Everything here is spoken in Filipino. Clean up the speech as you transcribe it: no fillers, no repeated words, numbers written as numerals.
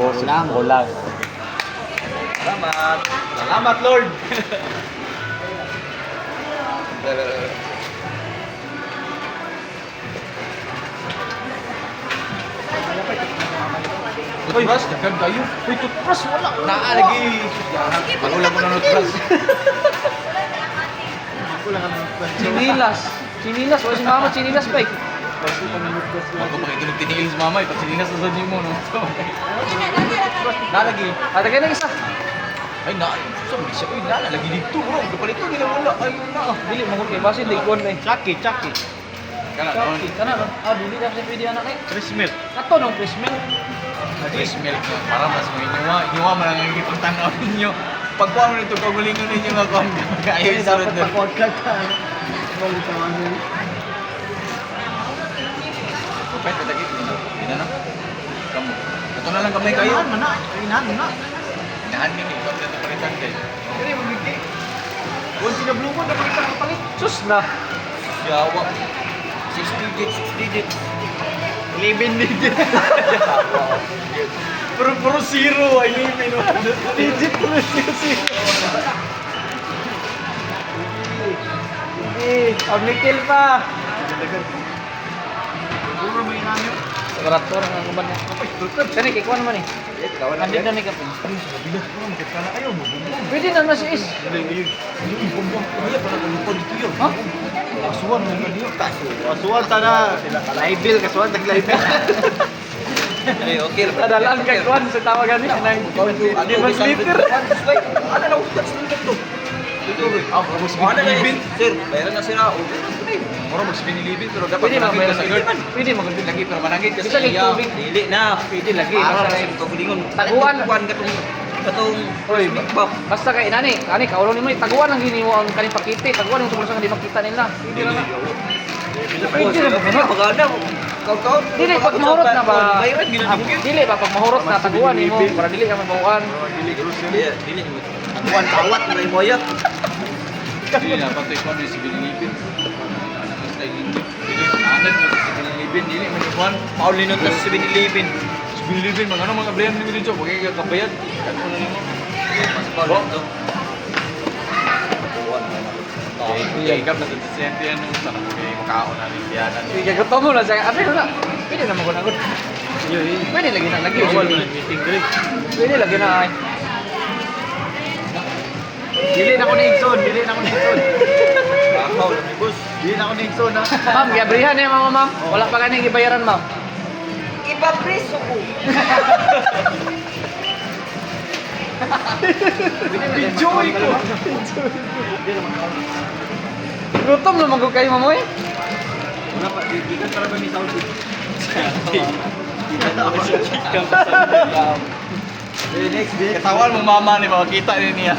Ulang. Salamat. Salamat, Lord. Uy, Bas, dagan kayo. Uy, toothbrush wala. Lagi. Magulang ko na toothbrush. Chinilas. Chinilas. Wala si mama, chinilas pa eh. Ako makikilog tinigil si mama, ito sinilas sa sadyo mo, no? Nalagi. At kaya na isa. Ay, sabi siya, uy, nalagi dito, bro. Kapalito, nila wala. Ay, na. Dili, magod kay basin, digkon na eh. Chucky. Kana, Chaki, kana ron. Ah, dili na siya pwede anak eh. Chris milk. Kato nung fish milk. Fresh milk na. Para mas may inyuwa mo lang ang ikipang tanaw ninyo. Pagkuha mo nito, kagulingon ninyo nga kung ayaw yung sunod na. Pag-podcast ka. Balik ka ano. Pwede, dagit. Hindi na. Kamu. Ito na lang kamay kayo. Inahan mo na. Inahan nyo ni. Ikaw na palitan kayo. Kaya magiging. Kung sinabluman na pakita ka palit. Sus na. Yawa. 6 digits. 11 digit. Puro zero. Ay, 11. Digit puro zero. Eh, omnikil pa. Puro may inahan yun. Operator ang kuban niya. Kani kay kuan man eh. Andin na ni kapin. Bilas ko naman. Kaya ayaw mo. Pwede na na si is. Ha? Kasuan mo ba niyo? Kasuan sana. Live bill. Kasuan tag-live bill. Okay. Tadalaan kay kuan sa tawagan ni nang di man liter. Ano na utas ng to? Ito rin. Ah, mas binilibin. Sir, bayaran na sila. Mura mas binilibin pero dapat Pwede manangit ka sa guard. Pwede magod Lagi pero manangit kasi Bisa kay iya. tubig. Dili na. Pwede lagi. Para sa kagulingon. Taguan. Taguan katong Oy, basta kay nani, kaulo nimo taguan ang gini mo ang kaning pakite, taguan yung sobrang di makita nila. Pwede na na. Pwede na ba? Pagana. Kau. Dili pag mahurot na ba? Bayaran ginadugin. Dili ba pag mahurot na taguan nimo para dili ka mabuan. Dili. Taguan tawat na mo ya. Dili na patay ko ni si binilibin. Anad mo si binilibin dili man kuan. Paulino tas si binilibin. Si binilibin mga ano mga blayan ni dito, pag kabayad. Ano na nimo? Mas Paulino. Iya, ikap na sa sente ano sa kay makaon na rin diyan. Sige, gutom mo na siya. Abi na. Pwede na magod. Pwede lagi na lagi. Meeting drink. Pwede lagi na ay. Dili na ko ni Igson. Bakaw lang ni boss. Dili na ko ni Igson ha. Ma'am, gabrihan eh mga ma'am. Wala pa ganing ibayaran ma'am. Ipapreso ko. Enjoy ko. Gutom na magod kayo mamoy. Wala pa. Gikan para ba ni Saudi? Next day. Katawan mo mama ni makita niya.